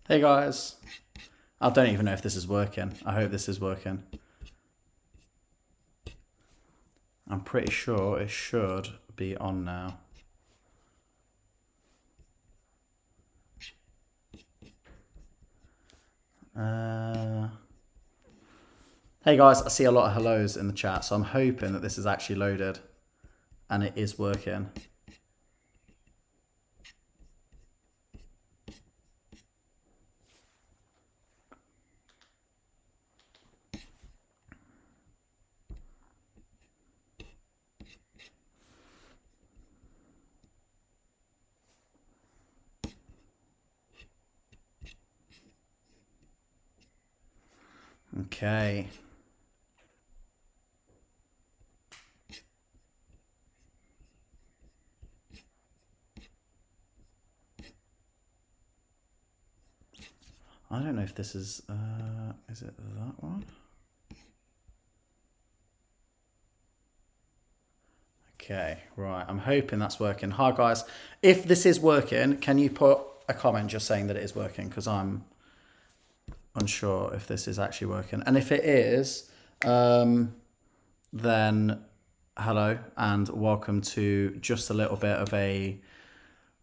Hey guys. I don't even know if this is working. I hope this is working. I'm pretty sure it should be on now. Hey guys, I see a lot of hellos in the chat, so I'm hoping that this is actually loaded and it is working. Okay. I don't know if this is it that one? Okay, right. I'm hoping that's working. Hi guys. If this is working, can you put a comment just saying that it is working? Because I'm unsure if this is actually working. And if it is, then hello and welcome to just a little bit of a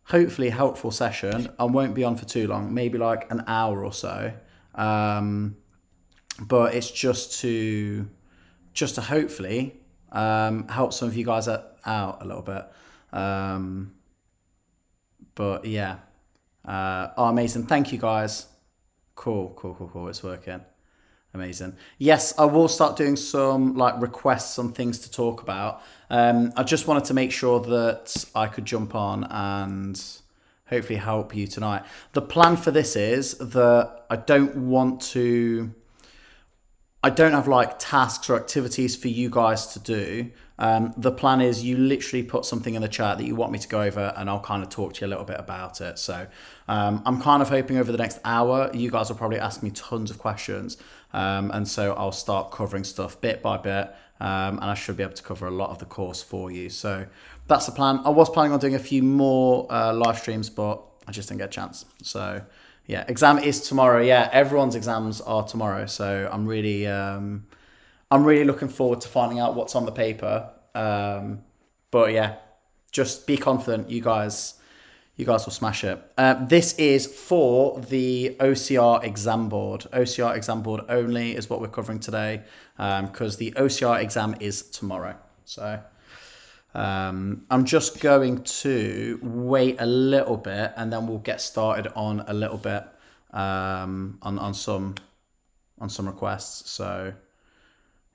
hopefully helpful session. I won't be on for too long, maybe like an hour or so. But it's just to hopefully help some of you guys out a little bit. But yeah, amazing. Thank you guys. Cool. It's working. Amazing. Yes, I will start doing some like requests on things to talk about. I just wanted to make sure that I could jump on and hopefully help you tonight. The plan for this is that I don't have like tasks or activities for you guys to do. The plan is you literally put something in the chat that you want me to go over and I'll kind of talk to you a little bit about it. So I'm kind of hoping over the next hour, you guys will probably ask me tons of questions. And so I'll start covering stuff bit by bit. And I should be able to cover a lot of the course for you. So that's the plan. I was planning on doing a few more live streams, but I just didn't get a chance. So yeah, exam is tomorrow. Yeah, everyone's exams are tomorrow. So I'm really looking forward to finding out what's on the paper. But yeah, just be confident, you guys will smash it. This is for the OCR exam board. OCR exam board only is what we're covering today, because the OCR exam is tomorrow. So I'm just going to wait a little bit and then we'll get started on a little bit on some requests. So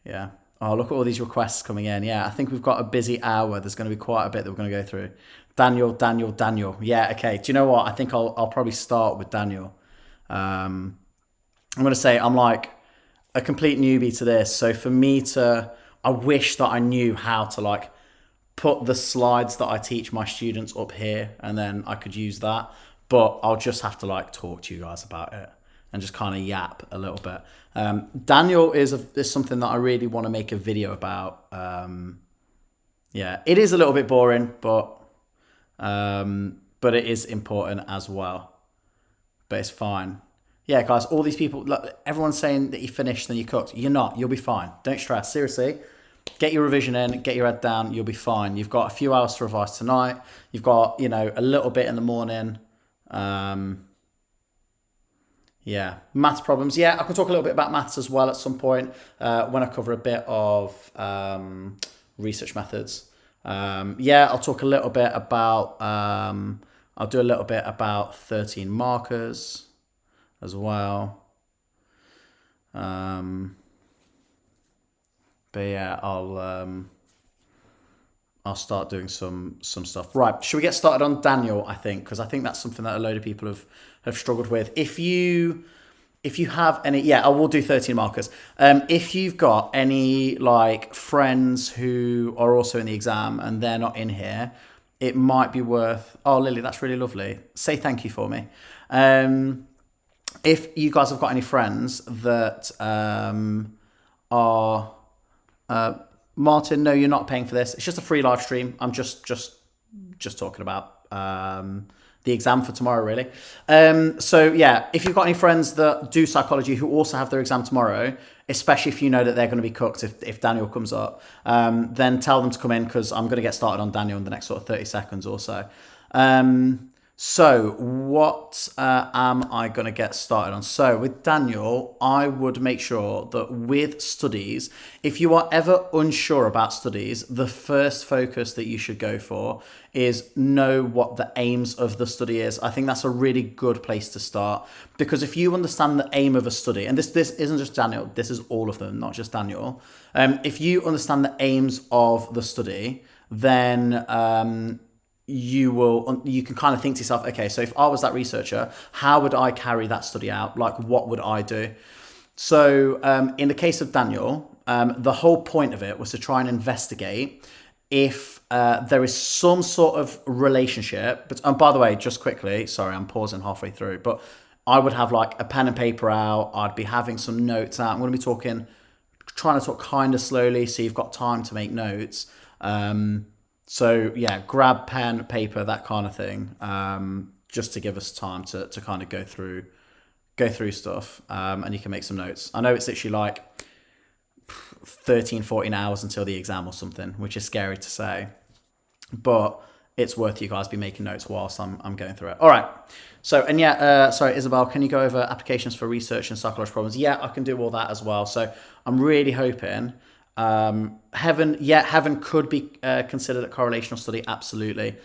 yeah. Oh, look at all these requests coming in. Yeah, I think we've got a busy hour. There's going to be quite a bit that we're going to go through. Daniel. Yeah, okay. Do you know what? I think I'll probably start with Daniel. I'm going to say I'm like a complete newbie to this. So for me I wish that I knew how to like put the slides that I teach my students up here and then I could use that. But I'll just have to like talk to you guys about it and just kind of yap a little bit. Daniel is something that I really want to make a video about. Yeah, it is a little bit boring, but it is important as well. But it's fine. Yeah, guys, all these people, look, everyone's saying that you finished and you cooked. You're not. You'll be fine. Don't stress. Seriously, get your revision in, get your head down. You'll be fine. You've got a few hours to revise tonight. You've got, a little bit in the morning. Yeah, maths problems. Yeah, I can talk a little bit about maths as well at some point when I cover a bit of research methods. Yeah, I'll talk a little bit about, I'll do a little bit about 13 markers as well. But yeah, I'll start doing some stuff. Right, should we get started on Daniel, I think, because I think that's something that a load of people have struggled with. If you have any, yeah, I will do 13 markers. If you've got any like friends who are also in the exam and they're not in here, it might be worth, oh, Lily, that's really lovely. Say thank you for me. If you guys have got any friends that are, Martin, no, you're not paying for this. It's just a free live stream. I'm just talking about the exam for tomorrow, really. So yeah, if you've got any friends that do psychology who also have their exam tomorrow, especially if you know that they're going to be cooked if Daniel comes up, then tell them to come in, because I'm going to get started on Daniel in the next sort of 30 seconds or so. So what am I going to get started on? So with Daniel, I would make sure that with studies, if you are ever unsure about studies, the first focus that you should go for is know what the aims of the study is. I think that's a really good place to start, because if you understand the aim of a study, and this isn't just Daniel, this is all of them, not just Daniel. If you understand the aims of the study, then you can kind of think to yourself, okay, so if I was that researcher, how would I carry that study out? Like, what would I do? So in the case of Daniel, the whole point of it was to try and investigate if there is some sort of relationship. But and by the way, just quickly, sorry, I'm pausing halfway through, but I would have like a pen and paper out. I'd be having some notes out. I'm going to be trying to talk kind of slowly, so you've got time to make notes. So yeah, grab pen, paper, that kind of thing, just to give us time to kind of go through stuff, and you can make some notes. I know it's literally like 13, 14 hours until the exam or something, which is scary to say, but it's worth you guys be making notes whilst I'm going through it. All right. So, and yeah, sorry, Isabel, can you go over applications for research and psychological problems? Yeah, I can do all that as well. So I'm really hoping... Heaven could be considered a correlational study, absolutely.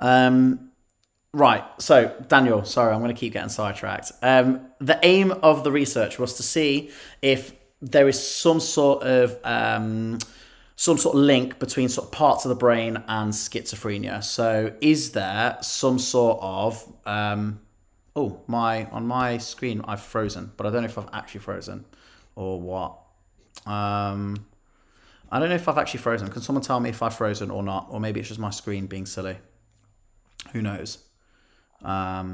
Right, so Daniel, sorry, I'm going to keep getting sidetracked. The aim of the research was to see if there is some sort of link between sort of parts of the brain and schizophrenia. So is there some sort of on my screen I've frozen, but I don't know if I've actually frozen or what. I don't know if I've actually frozen. Can someone tell me if I've frozen or not? Or maybe it's just my screen being silly. Who knows? I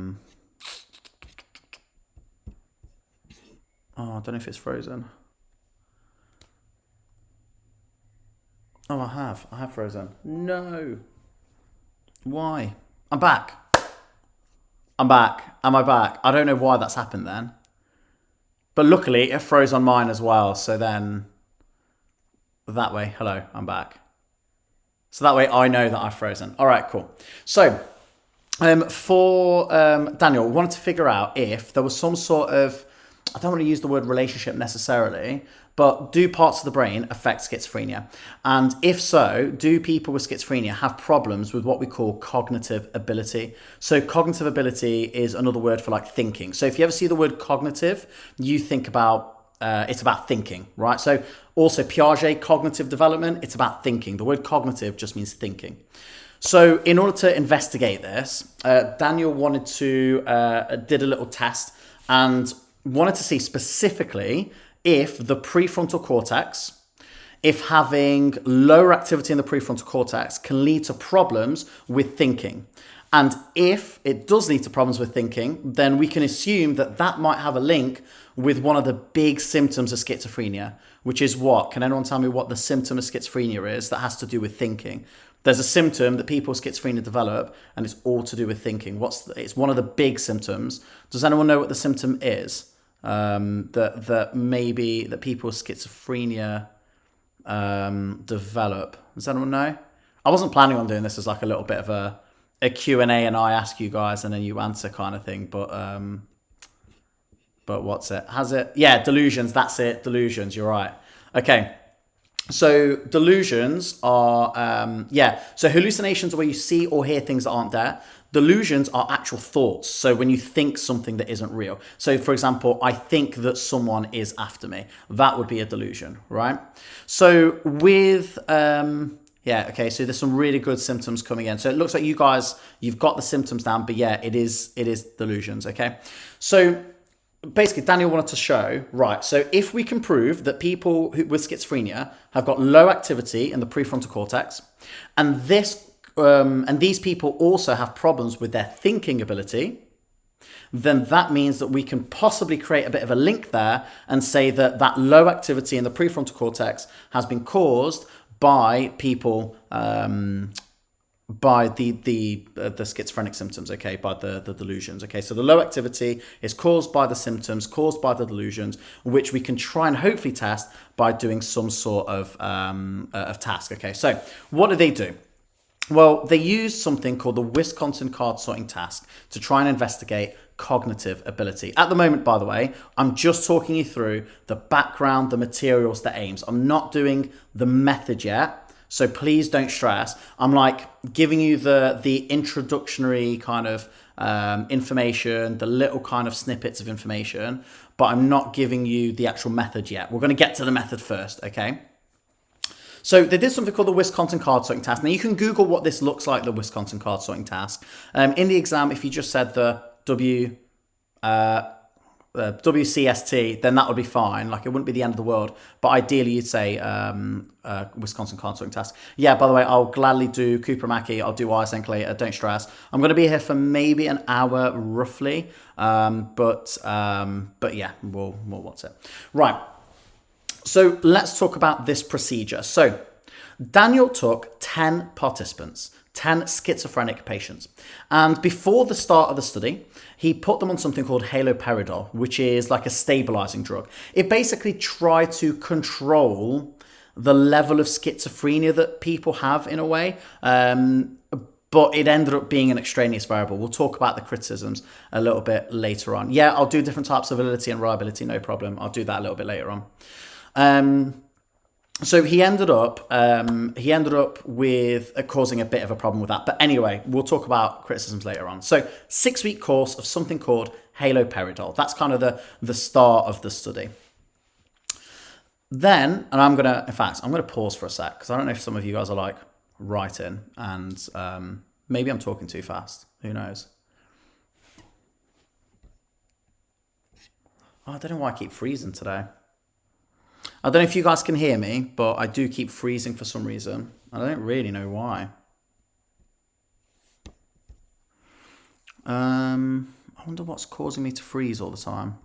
don't know if it's frozen. Oh, I have frozen. No. Why? I'm back. Am I back? I don't know why that's happened then. But luckily, it froze on mine as well. So then... that way, hello, I'm back. So that way I know that I've frozen. All right, cool. So for Daniel, we wanted to figure out if there was some sort of, I don't want to use the word relationship necessarily, but do parts of the brain affect schizophrenia? And if so, do people with schizophrenia have problems with what we call cognitive ability? So cognitive ability is another word for like thinking. So if you ever see the word cognitive, you think about it's about thinking, right? So also Piaget, cognitive development, it's about thinking. The word cognitive just means thinking. So in order to investigate this, Daniel did a little test and wanted to see specifically if the prefrontal cortex, if having lower activity in the prefrontal cortex can lead to problems with thinking. And if it does lead to problems with thinking, then we can assume that that might have a link with one of the big symptoms of schizophrenia, which is what? Can anyone tell me what the symptom of schizophrenia is that has to do with thinking? There's a symptom that people with schizophrenia develop, and it's all to do with thinking. It's one of the big symptoms. Does anyone know what the symptom is? That people with schizophrenia develop. Does anyone know? I wasn't planning on doing this as like a little bit of a Q&A, and I ask you guys and then you answer kind of thing, but what's it? Has it? Yeah, delusions. That's it. Delusions. You're right. Okay. So delusions are, So hallucinations are where you see or hear things that aren't there. Delusions are actual thoughts. So when you think something that isn't real. So for example, I think that someone is after me. That would be a delusion, right? So with, so there's some really good symptoms coming in. So it looks like you guys, you've got the symptoms down, but yeah, it is delusions. Okay. So basically, Daniel wanted to show, right, so if we can prove that people with schizophrenia have got low activity in the prefrontal cortex, and these people also have problems with their thinking ability, then that means that we can possibly create a bit of a link there and say that that low activity in the prefrontal cortex has been caused by people by the schizophrenic symptoms, okay, by the delusions, okay. So the low activity is caused by the symptoms, caused by the delusions, which we can try and hopefully test by doing some sort of task, okay. So what do they do? Well, they use something called the Wisconsin card sorting task to try and investigate cognitive ability. At the moment, by the way, I'm just talking you through the background, the materials, the aims. I'm not doing the method yet, so please don't stress. I'm like giving you the introductory kind of information, the little kind of snippets of information, but I'm not giving you the actual method yet. We're going to get to the method first, okay? So they did something called the Wisconsin card sorting task. Now you can Google what this looks like, the Wisconsin card sorting task. In the exam, if you just said the WCST, then that would be fine. Like it wouldn't be the end of the world. But ideally, you'd say Wisconsin card sorting task. Yeah, by the way, I'll gladly do Cooper Mackey. I'll do ISENC later. Don't stress. I'm going to be here for maybe an hour roughly. But yeah, we'll watch it. Right. So let's talk about this procedure. So Daniel took 10 participants, 10 schizophrenic patients. And before the start of the study, he put them on something called haloperidol, which is like a stabilizing drug. It basically tried to control the level of schizophrenia that people have in a way. But it ended up being an extraneous variable. We'll talk about the criticisms a little bit later on. Yeah, I'll do different types of validity and reliability, no problem. I'll do that a little bit later on. So he ended up with causing a bit of a problem with that. But anyway, we'll talk about criticisms later on. So 6-week course of something called haloperidol. That's kind of the start of the study. Then, and I'm going to pause for a sec because I don't know if some of you guys are like writing and maybe I'm talking too fast. Who knows? Oh, I don't know why I keep freezing today. I don't know if you guys can hear me, but I do keep freezing for some reason. I don't really know why. I wonder what's causing me to freeze all the time.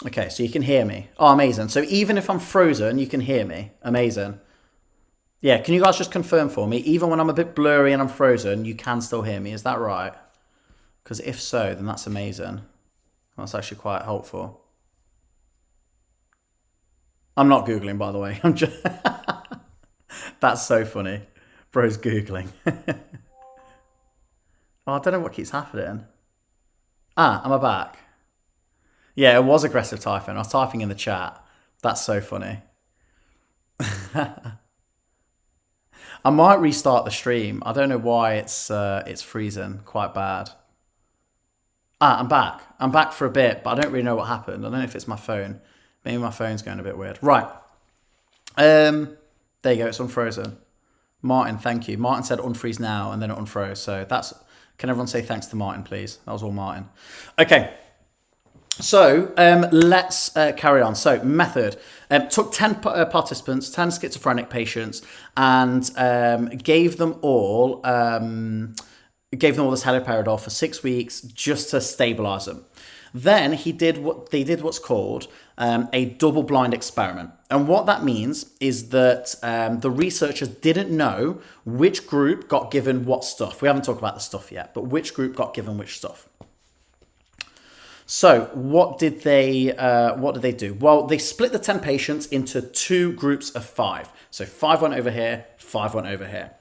Okay, so you can hear me. Oh, amazing. So even if I'm frozen, you can hear me. Amazing. Yeah, can you guys just confirm for me? Even when I'm a bit blurry and I'm frozen, you can still hear me. Is that right? Because if so, then that's amazing. That's actually quite helpful. I'm not Googling, by the way. I'm just... That's so funny. Bro's Googling. Oh, I don't know what keeps happening. Am I back? Yeah, it was aggressive typing. I was typing in the chat. That's so funny. I might restart the stream. I don't know why it's freezing quite bad. I'm back. I'm back for a bit, but I don't really know what happened. I don't know if it's my phone. Maybe my phone's going a bit weird. Right. There you go. It's unfrozen. Martin, thank you. Martin said unfreeze now, and then it unfroze. So that's... Can everyone say thanks to Martin, please? That was all Martin. Okay. So let's carry on. So method. Took 10 participants, 10 schizophrenic patients, and gave them all this haloperidol for 6 weeks just to stabilize them. Then they did what's called a double-blind experiment. And what that means is that the researchers didn't know which group got given what stuff. We haven't talked about the stuff yet, but which group got given which stuff. So what did they do? Well, they split the 10 patients into 2 groups of 5. So 5 went over here, 5 went over here.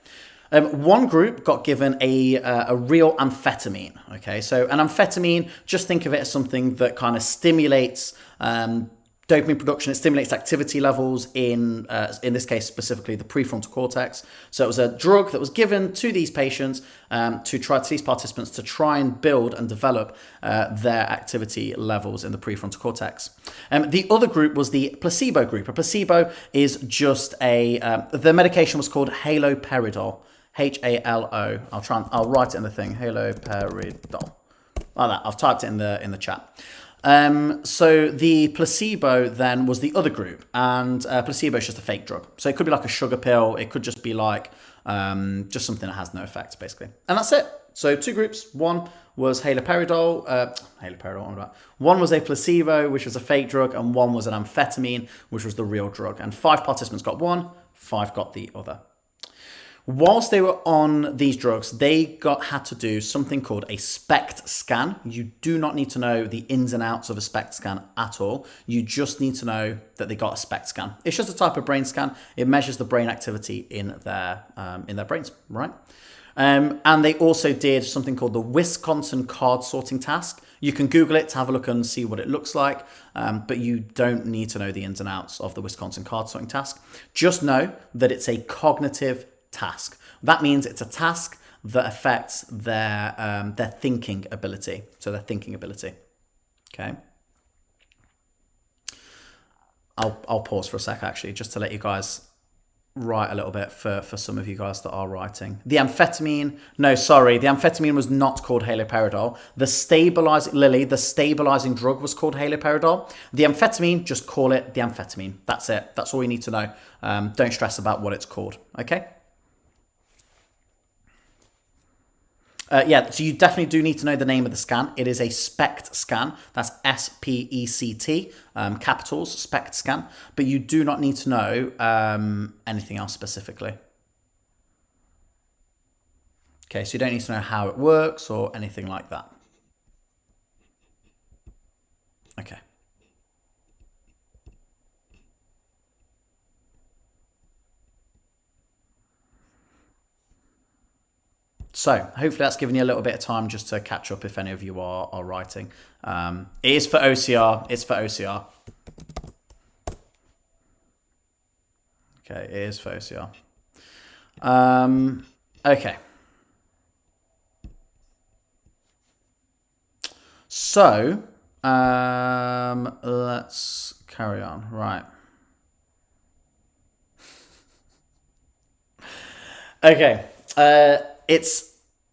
One group got given a real amphetamine. Okay, so an amphetamine, just think of it as something that kind of stimulates dopamine production. It stimulates activity levels in this case specifically the prefrontal cortex. So it was a drug that was given to these patients to these participants to try and build and develop their activity levels in the prefrontal cortex. The other group was the placebo group. A placebo is just the medication was called haloperidol. Halo. I'll write it in the thing. Haloperidol. Like that. I've typed it in the chat. So the placebo then was the other group, and placebo is just a fake drug. So it could be like a sugar pill. It could just be like just something that has no effect, basically. And that's it. So two groups. One was haloperidol. Haloperidol, what am I about? One was a placebo, which was a fake drug, and one was an amphetamine, which was the real drug. And 5 participants got one, 5 got the other. Whilst they were on these drugs, they had to do something called a SPECT scan. You do not need to know the ins and outs of a SPECT scan at all. You just need to know that they got a SPECT scan. It's just a type of brain scan. It measures the brain activity in their brains, right? And they also did something called the Wisconsin card sorting task. You can Google it to have a look and see what it looks like, but you don't need to know the ins and outs of the Wisconsin card sorting task. Just know that it's a cognitive task. That means it's a task that affects their thinking ability. So their thinking ability. Okay. I'll pause for a sec actually, just to let you guys write a little bit for some of you guys that are writing. The amphetamine was not called haloperidol. The stabilizing drug was called haloperidol. The amphetamine, just call it the amphetamine. That's it. That's all you need to know. Don't stress about what it's called. Okay. So you definitely do need to know the name of the scan. It is a SPECT scan. That's SPECT, capitals, SPECT scan. But you do not need to know anything else specifically. Okay, so you don't need to know how it works or anything like that. Okay. So hopefully that's given you a little bit of time just to catch up if any of you are writing. It is for OCR. It's for OCR. Okay, it is for OCR. Okay. So let's carry on. Right. Okay.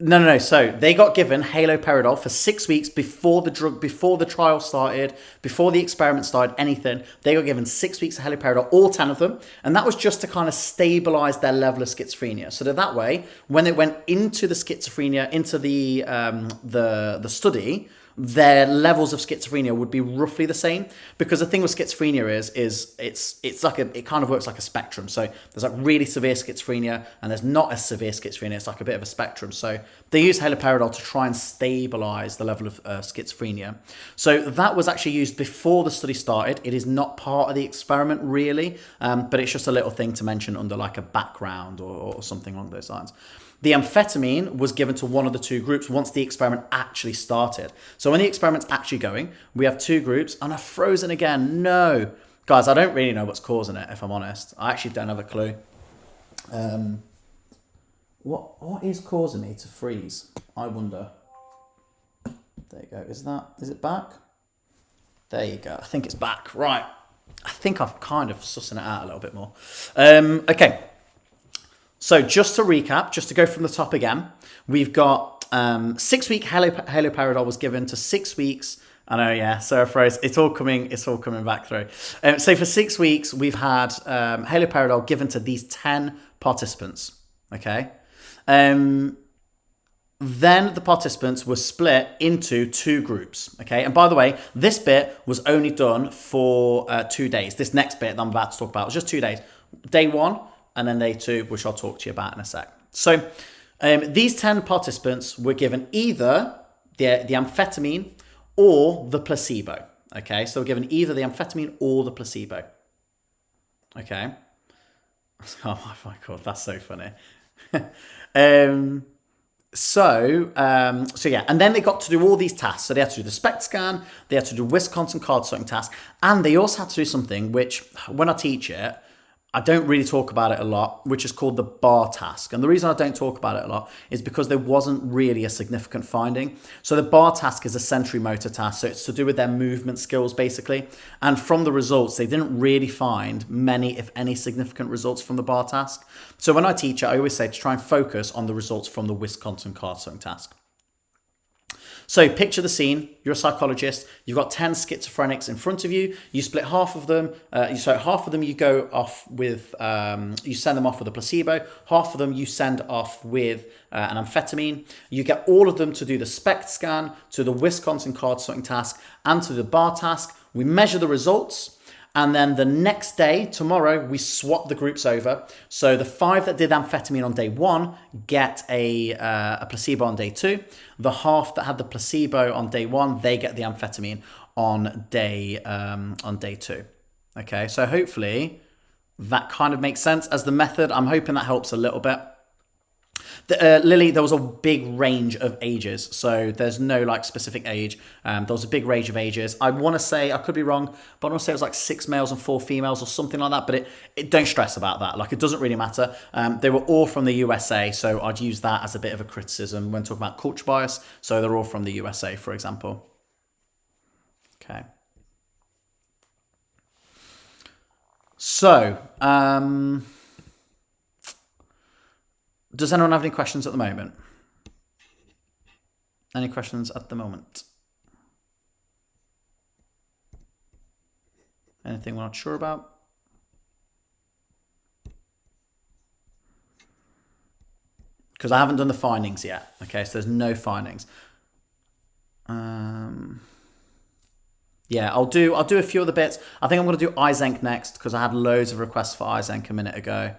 No. So they got given haloperidol for 6 weeks before the trial started, before the experiment started, anything. They got given 6 weeks of haloperidol, all 10 of them. And that was just to kind of stabilize their level of schizophrenia. So that way, when they went into the schizophrenia, into the study, their levels of schizophrenia would be roughly the same, because the thing with schizophrenia is it's like it kind of works like a spectrum. So there's like really severe schizophrenia and there's not as severe schizophrenia. It's like a bit of a spectrum. So they use haloperidol to try and stabilize the level of schizophrenia. So that was actually used before the study started. It is not part of the experiment really, but it's just a little thing to mention under like a background or something along those lines. The amphetamine was given to one of the two groups once the experiment actually started. So when the experiment's actually going, we have two groups, and I've frozen again. No. Guys, I don't really know what's causing it, if I'm honest. I actually don't have a clue. What is causing me to freeze? I wonder. There you go. Is it back? There you go. I think it's back. Right. I think I've kind of sussing it out a little bit more. Okay. So just to recap, just to go from the top again, we've got 6 week haloperidol was given to 6 weeks. I know, yeah, Sarah froze. It's all coming back through. So for 6 weeks, we've had haloperidol given to these 10 participants. Okay. Then the participants were split into 2 groups. Okay. And by the way, this bit was only done for 2 days. This next bit that I'm about to talk about was just 2 days. Day 1. And then day 2, which I'll talk to you about in a sec. So these 10 participants were given either the amphetamine or the placebo. Okay, so we're given either the amphetamine or the placebo. Okay. Oh my God, that's so funny. So yeah, and then they got to do all these tasks. So they had to do the SPECT scan, they had to do Wisconsin card sorting task, and they also had to do something which, when I teach it, I don't really talk about it a lot, which is called the bar task. And the reason I don't talk about it a lot is because there wasn't really a significant finding. So the bar task is a sensory motor task. So it's to do with their movement skills, basically. And from the results, they didn't really find many, if any, significant results from the bar task. So when I teach it, I always say to try and focus on the results from the Wisconsin card sorting task. So picture the scene. You're a psychologist. You've got 10 schizophrenics in front of you. You split half of them. So half of them you go off with, you send them off with a placebo. Half of them you send off with an amphetamine. You get all of them to do the SPECT scan, to the Wisconsin card sorting task, and to the bar task. We measure the results. And then the next day, tomorrow, we swap the groups over. So the 5 that did amphetamine on day 1 get a placebo on day 2. The half that had the placebo on day 1, they get the amphetamine on day 2. Okay, so hopefully that kind of makes sense as the method. I'm hoping that helps a little bit. Lily, there was a big range of ages, so there's no like specific age. There was a big range of ages. I want to say, I could be wrong, but I want to say it was like 6 males and 4 females or something like that, but it don't stress about that. Like, it doesn't really matter. They were all from the USA, so I'd use that as a bit of a criticism when talking about culture bias. So they're all from the USA, for example. Okay. So, does anyone have any questions at the moment? Any questions at the moment? Anything we're not sure about? Because I haven't done the findings yet. Okay, so there's no findings. Yeah, I'll do a few other bits. I think I'm going to do Isenk next because I had loads of requests for Isenk a minute ago.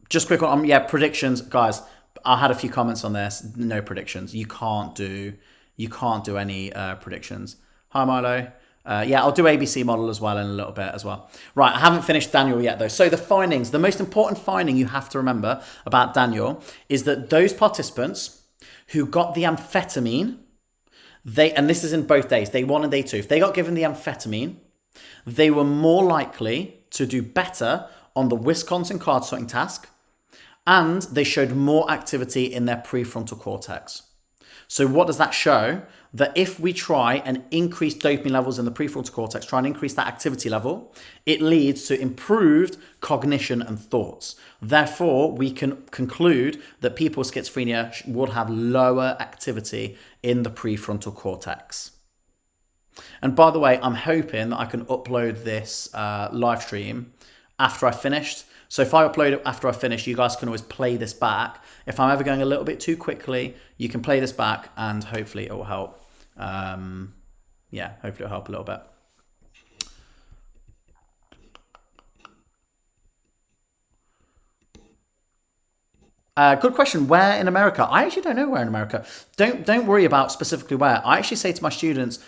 Just quick one. Yeah, predictions, guys. I had a few comments on this. No predictions. You can't do any predictions. Hi, Milo. Yeah, I'll do ABC model as well in a little bit as well. Right, I haven't finished Daniel yet though. So the findings, the most important finding you have to remember about Daniel is that those participants who got the amphetamine, and this is in both days, day 1 and day 2, if they got given the amphetamine, they were more likely to do better on the Wisconsin card sorting task, and they showed more activity in their prefrontal cortex. So what does that show? That if we try and increase dopamine levels in the prefrontal cortex, try and increase that activity level, it leads to improved cognition and thoughts. Therefore, we can conclude that people with schizophrenia would have lower activity in the prefrontal cortex. And by the way, I'm hoping that I can upload this live stream after I finished. So if I upload it after I finish, you guys can always play this back. If I'm ever going a little bit too quickly, you can play this back and hopefully it will help. Yeah, hopefully it'll help a little bit. Good question. Where in America? I actually don't know where in America. Don't worry about specifically where. I actually say to my students,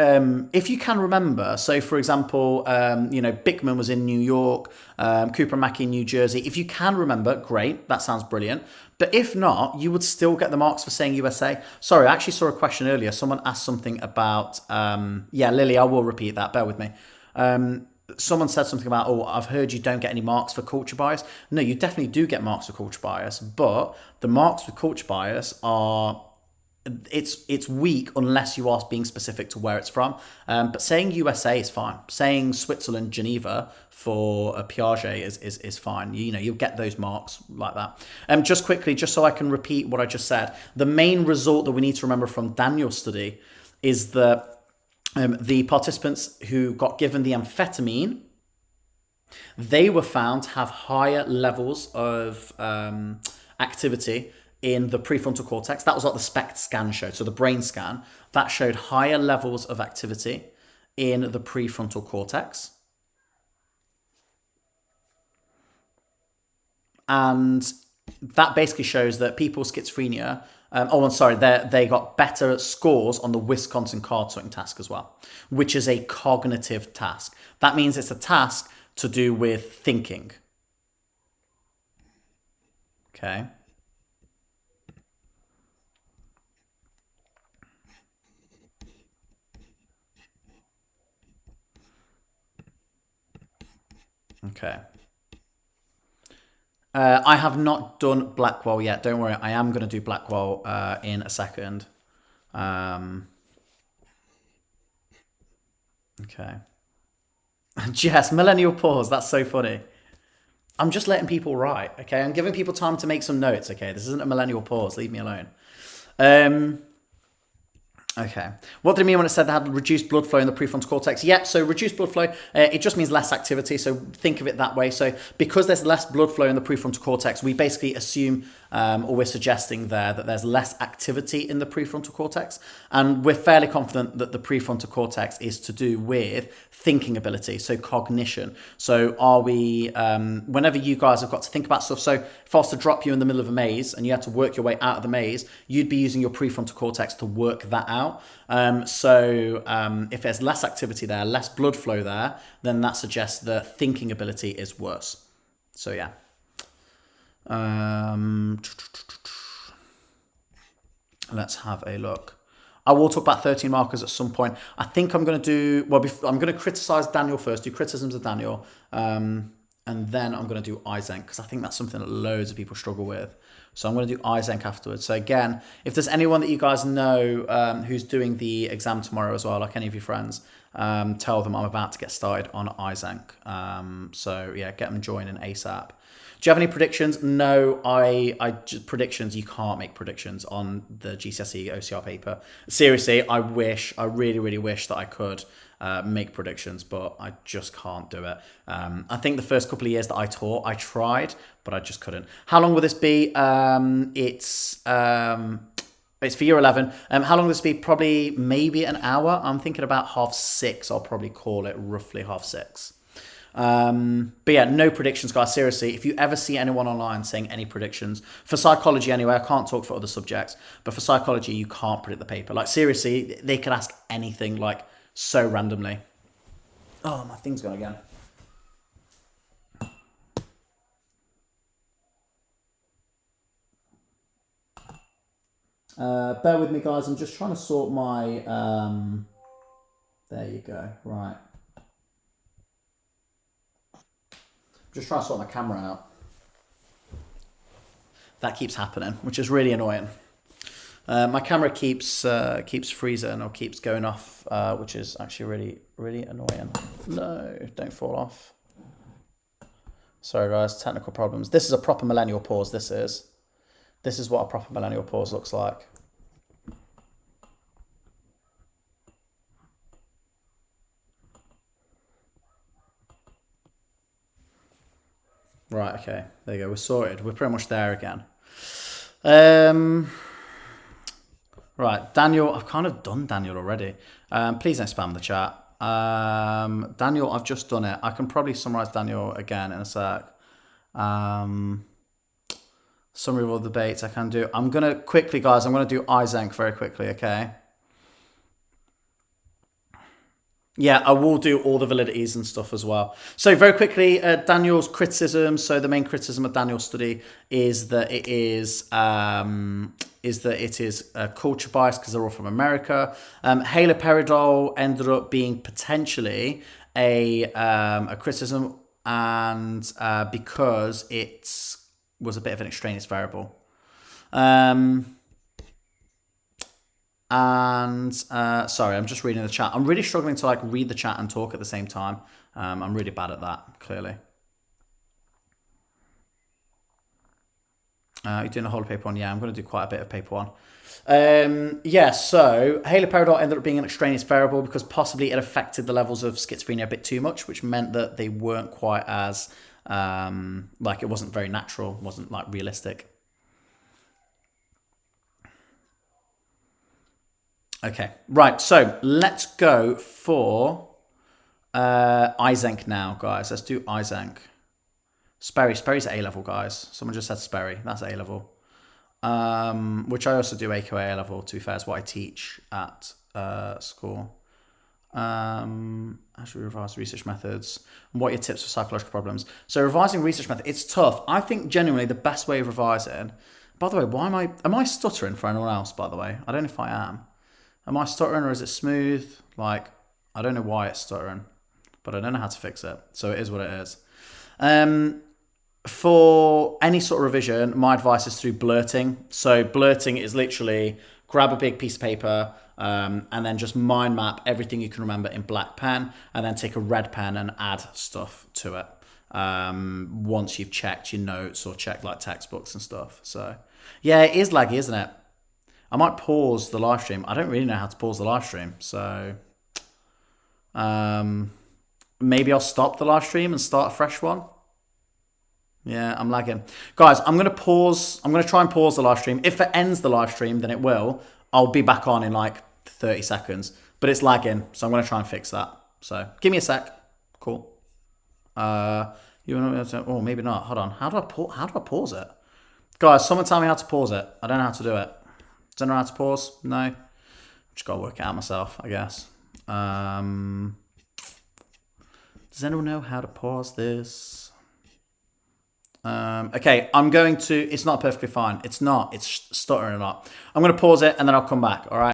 if you can remember, so for example, Bickman was in New York, Cooper and Mackey in New Jersey. If you can remember, great, that sounds brilliant. But if not, you would still get the marks for saying USA. Sorry, I actually saw a question earlier. Someone asked something about, yeah, Lily, I will repeat that, bear with me. Someone said something about, oh, I've heard you don't get any marks for culture bias. No, you definitely do get marks for culture bias, but the marks for culture bias are, it's weak unless you are being specific to where it's from. But saying USA is fine. Saying Switzerland, Geneva for a Piaget is fine. You'll get those marks like that. Just quickly, just so I can repeat what I just said, the main result that we need to remember from Daniel's study is that the participants who got given the amphetamine, they were found to have higher levels of activity in the prefrontal cortex. That was what the SPECT scan showed. So the brain scan, that showed higher levels of activity in the prefrontal cortex. And that basically shows that people with schizophrenia, they got better scores on the Wisconsin card sorting task as well, which is a cognitive task. That means it's a task to do with thinking. Okay. Okay. I have not done Blackwell yet. Don't worry. I am going to do Blackwell in a second. Okay. Jess, millennial pause. That's so funny. I'm just letting people write. Okay. I'm giving people time to make some notes. Okay. This isn't a millennial pause. Leave me alone. Okay. What did it mean when it said they had reduced blood flow in the prefrontal cortex? Yep. So reduced blood flow, it just means less activity. So think of it that way. So because there's less blood flow in the prefrontal cortex, we basically assume, or we're suggesting there that there's less activity in the prefrontal cortex. And we're fairly confident that the prefrontal cortex is to do with thinking ability, so cognition. So are we, whenever you guys have got to think about stuff, so if I was to drop you in the middle of a maze and you had to work your way out of the maze, you'd be using your prefrontal cortex to work that out. If there's less activity there, less blood flow there, then that suggests the thinking ability is worse. So yeah. Let's have a look. I will talk about 13 markers at some point. I think I'm going to do, well, I'm going to criticize Daniel first, do criticisms of Daniel, and then I'm going to do Eisenk, because I think that's something that loads of people struggle with. So I'm going to do Eisenk afterwards. So again, if there's anyone that you guys know who's doing the exam tomorrow as well, like any of your friends, tell them I'm about to get started on Eisenk. So yeah, get them joining ASAP. Do you have any predictions? No, predictions, you can't make predictions on the GCSE OCR paper. Seriously, I really, really wish that I could make predictions, but I just can't do it. I think the first couple of years that I taught, I tried, but I just couldn't. How long will this be? It's for year 11. How long will this be? Probably maybe an hour. I'm thinking about 6:30. I'll probably call it roughly 6:30. But yeah, no predictions, guys. Seriously, if you ever see anyone online saying any predictions, for psychology anyway, I can't talk for other subjects, but for psychology, you can't predict the paper. Like seriously, they could ask anything like so randomly. Oh, my thing's gone again. Bear with me, guys. I'm just trying to sort my, there you go. Right. Just trying to sort my camera out. That keeps happening, which is really annoying. My camera keeps freezing or keeps going off, which is actually really, really annoying. No, don't fall off. Sorry, guys, technical problems. This is a proper millennial pause, this is. This is what a proper millennial pause looks like. Right, okay. There you go. We're sorted. We're pretty much there again. Right, Daniel. I've kind of done Daniel already. Please don't spam the chat. Daniel, I've just done it. I can probably summarize Daniel again in a sec. Summary of all the debates I can do. I'm going to quickly, guys, I'm going to do Eisenk very quickly, okay? Yeah, I will do all the validities and stuff as well. So very quickly, Daniel's criticism. So the main criticism of Daniel's study is that it is culture bias because they're all from America. Haloperidol ended up being potentially a criticism, and because it was a bit of an extraneous variable. Sorry, I'm just reading the chat. I'm really struggling to like read the chat and talk at the same time. I'm really bad at that, clearly. You're doing a whole paper one? Yeah, I'm going to do quite a bit of paper one. Yeah, so haloperidol ended up being an extraneous variable because possibly it affected the levels of schizophrenia a bit too much, which meant that they weren't quite as, like it wasn't very natural, wasn't like realistic. Okay, right, so let's go for Eisenk now, guys. Let's do Eisenk. Sperry's A-level, guys. Someone just said Sperry. That's A-level. Which I also do AQA A-level, to be fair, is what I teach at school. Actually, revise research methods. What are your tips for psychological problems? So revising research method, it's tough. I think genuinely the best way of revising... By the way, am I stuttering for anyone else, by the way? I don't know if I am. Am I stuttering or is it smooth? Like, I don't know why it's stuttering, but I don't know how to fix it. So it is what it is. For any sort of revision, my advice is through blurting. So blurting is literally grab a big piece of paper and then just mind map everything you can remember in black pen and then take a red pen and add stuff to it. Once you've checked your notes or checked like textbooks and stuff. So yeah, it is laggy, isn't it? I might pause the live stream. I don't really know how to pause the live stream, so maybe I'll stop the live stream and start a fresh one. Yeah, I'm lagging. Guys, I'm going to pause. I'm going to try and pause the live stream. If it ends the live stream, then it will. I'll be back on in like 30 seconds. But it's lagging, so I'm going to try and fix that. So give me a sec. Cool. Oh, maybe not. Hold on. How do I pause it? Guys, someone tell me how to pause it. I don't know how to do it. Does anyone know how to pause? No. Just got to work it out myself, I guess. Does anyone know how to pause this? Okay, I'm going to... It's not perfectly fine. It's not. It's stuttering a lot. I'm going to pause it and then I'll come back, all right?